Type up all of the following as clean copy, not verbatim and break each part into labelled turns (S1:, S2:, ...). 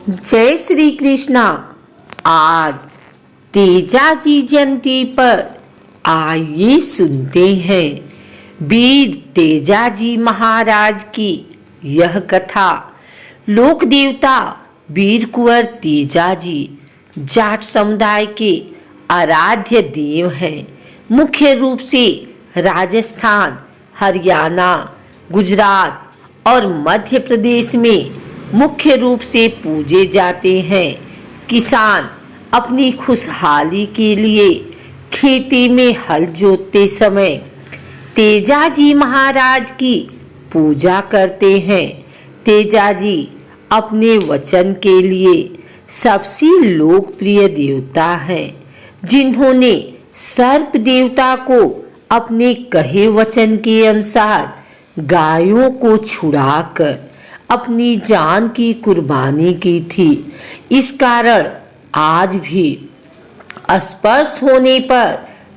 S1: जय श्री कृष्णा। आज तेजाजी जयंती पर आइए सुनते हैं वीर तेजाजी महाराज की यह कथा। लोक देवता वीर कुंवर तेजाजी जाट समुदाय के आराध्य देव हैं। मुख्य रूप से राजस्थान, हरियाणा, गुजरात और मध्य प्रदेश में मुख्य रूप से पूजे जाते हैं। किसान अपनी खुशहाली के लिए खेती में हल जोतते समय तेजाजी महाराज की पूजा करते हैं। तेजाजी अपने वचन के लिए सबसे लोकप्रिय देवता हैं, जिन्होंने सर्प देवता को अपने कहे वचन के अनुसार गायों को छुड़ाकर अपनी जान की कुर्बानी की थी। इस कारण आज भी स्पर्श होने पर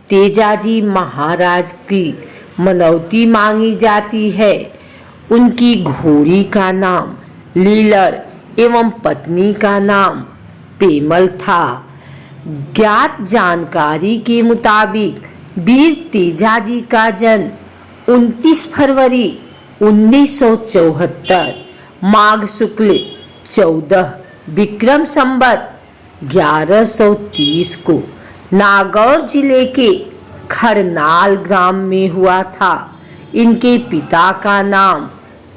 S1: तेजाजी महाराज की मनौती मांगी जाती है। उनकी घोड़ी का नाम लीलड़ एवं पत्नी का नाम पेमल था। ज्ञात जानकारी के मुताबिक वीर तेजाजी का जन्म 29 फरवरी 1974 माघ शुक्ल 14 विक्रम संवत 1130 को नागौर जिले के खरनाल ग्राम में हुआ था। इनके पिता का नाम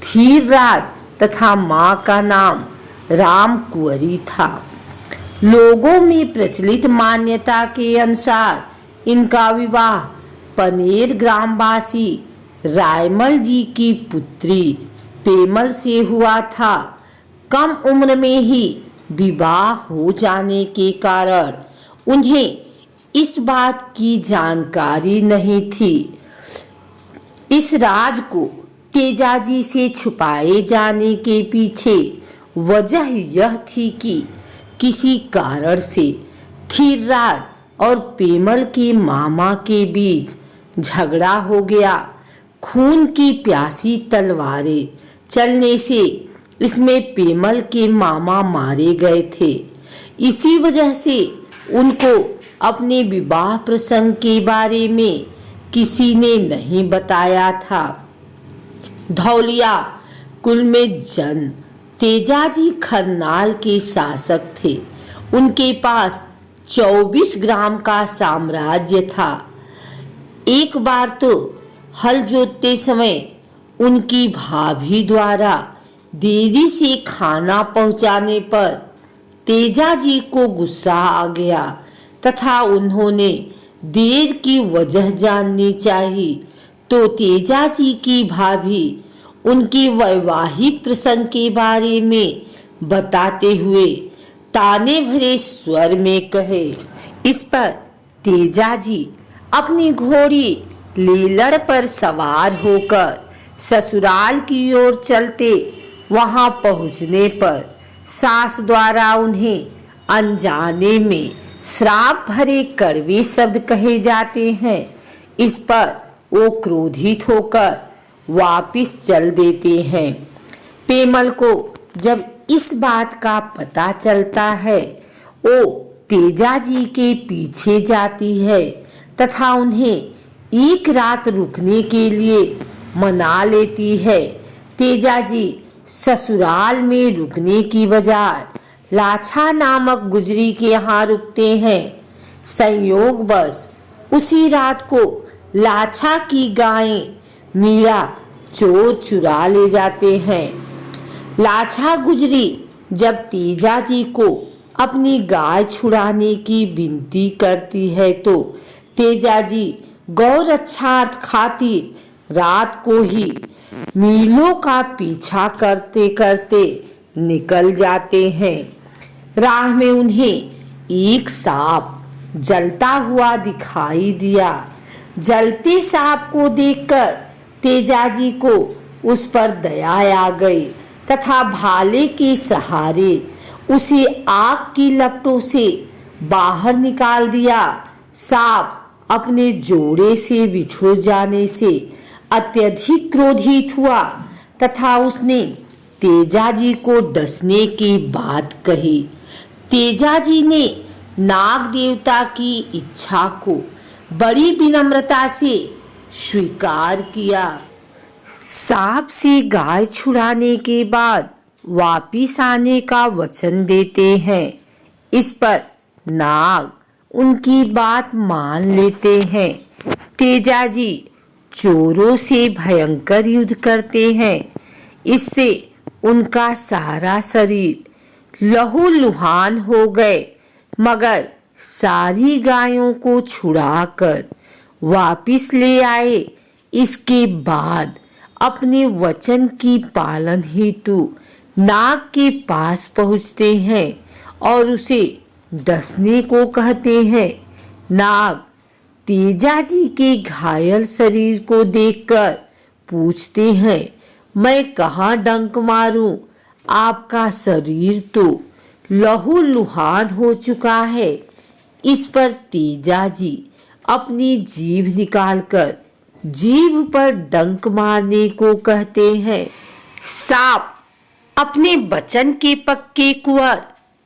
S1: धीरराज तथा मां का नाम राम कुंवरी था। लोगों में प्रचलित मान्यता के अनुसार इनका विवाह पनेर ग्रामवासी रायमल जी की पुत्री पेमल से हुआ था। कम उम्र में ही विवाह हो जाने के कारण उन्हें इस बात की जानकारी नहीं थी। इस राज को तेजाजी से छुपाए जाने के पीछे वजह यह थी कि किसी कारण से धीरराज और पेमल के मामा के बीच झगड़ा हो गया। खून की प्यासी तलवारें चलने से इसमें पेमल के मामा मारे गए थे। इसी वजह से उनको अपने विवाह प्रसंग के बारे में किसी ने नहीं बताया था। धौलिया कुल में जन्म तेजाजी खरनाल के शासक थे। उनके पास 24 ग्राम का साम्राज्य था। एक बार तो हल जोतते समय उनकी भाभी द्वारा देरी से खाना पहुंचाने पर तेजाजी को गुस्सा आ गया तथा उन्होंने देर की वजह जाननी चाहिए। तो तेजाजी की भाभी उनके वैवाहिक प्रसंग के बारे में बताते हुए ताने भरे स्वर में कहे। इस पर तेजाजी अपनी घोड़ी लीलड़ पर सवार होकर ससुराल की ओर चलते। वहां पहुंचने पर सास द्वारा उन्हें अनजाने में श्राप भरे कड़वे शब्द कहे जाते हैं। इस पर वो क्रोधित होकर वापिस चल देते हैं। पेमल को जब इस बात का पता चलता है, वो तेजाजी के पीछे जाती है तथा उन्हें एक रात रुकने के लिए मना लेती है। तेजाजी ससुराल में रुकने की बजाय लाछा नामक गुजरी के यहाँ रुकते हैं। संयोगवश उसी रात को लाछा की गायें मीरा चोर चुरा ले जाते हैं। लाछा गुजरी जब तेजाजी को अपनी गाय छुड़ाने की विनती करती है तो तेजाजी गौ रक्षार्थ खातिर रात को ही मीलों का पीछा करते करते निकल जाते हैं। राह में उन्हें एक सांप जलता हुआ दिखाई दिया। जलते सांप को देखकर तेजाजी को उस पर दया आ गई तथा भाले के सहारे उसे आग की लपटों से बाहर निकाल दिया। सांप अपने जोड़े से बिछुड़ जाने से अत्यधिक क्रोधित हुआ तथा उसने तेजाजी को डसने की बात कही। तेजाजी ने नाग देवता की इच्छा को बड़ी विनम्रता से स्वीकार किया। सांप से गाय छुड़ाने के बाद वापिस आने का वचन देते हैं। इस पर नाग उनकी बात मान लेते हैं। तेजाजी चोरों से भयंकर युद्ध करते हैं। इससे उनका सारा शरीर लहूलुहान हो गए, मगर सारी गायों को छुड़ाकर वापिस ले आए। इसके बाद अपने वचन की पालन हेतु नाग के पास पहुंचते हैं और उसे डसने को कहते हैं। नाग तेजाजी के घायल शरीर को देखकर पूछते हैं, मैं कहाँ डंक मारूं? आपका शरीर तो लहूलुहान हो चुका है। इस पर तेजाजी अपनी जीभ निकालकर जीभ पर डंक मारने को कहते हैं। सांप अपने वचन के पक्के कुंवर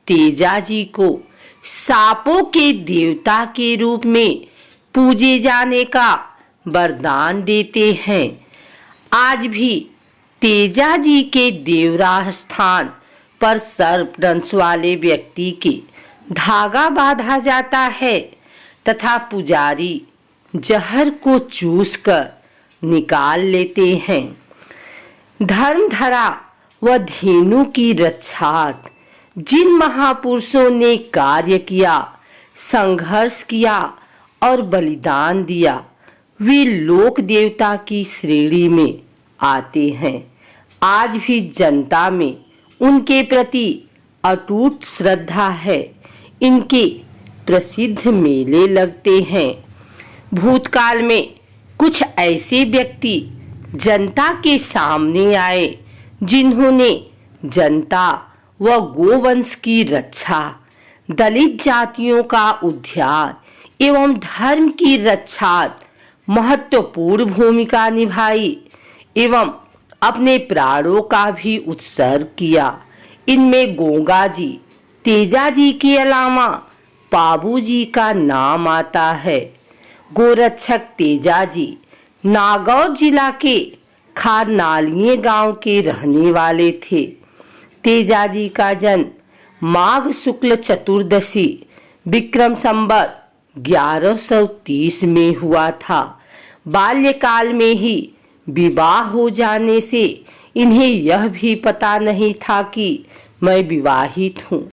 S1: तेजाजी को सांपों के देवता के रूप में पूजे जाने का वरदान देते हैं। आज भी तेजाजी के देवराह स्थान पर सर्प दंश वाले व्यक्ति के धागा बांधा जाता है तथा पुजारी जहर को चूसकर निकाल लेते हैं। धर्मधरा व धेनु की रक्षार्थ जिन महापुरुषों ने कार्य किया, संघर्ष किया और बलिदान दिया, वे लोक देवता की श्रेणी में आते हैं। आज भी जनता में उनके प्रति अटूट श्रद्धा है। इनके प्रसिद्ध मेले लगते हैं। भूतकाल में कुछ ऐसे व्यक्ति जनता के सामने आए जिन्होंने जनता व गोवंश की रक्षा, दलित जातियों का उद्धार एवं धर्म की रक्षार्थ महत्वपूर्ण भूमिका निभाई एवं अपने प्राणों का भी उत्सर्ग किया। इनमें गोंगाजी, तेजाजी के अलावा पाबूजी का नाम आता है। गोरक्षक तेजाजी नागौर जिला के खारनालिये गांव के रहने वाले थे। तेजाजी का जन्म माघ शुक्ल चतुर्दशी विक्रम संवत 1130 में हुआ था। बाल्यकाल में ही विवाह हो जाने से इन्हें यह भी पता नहीं था कि मैं विवाहित हूँ।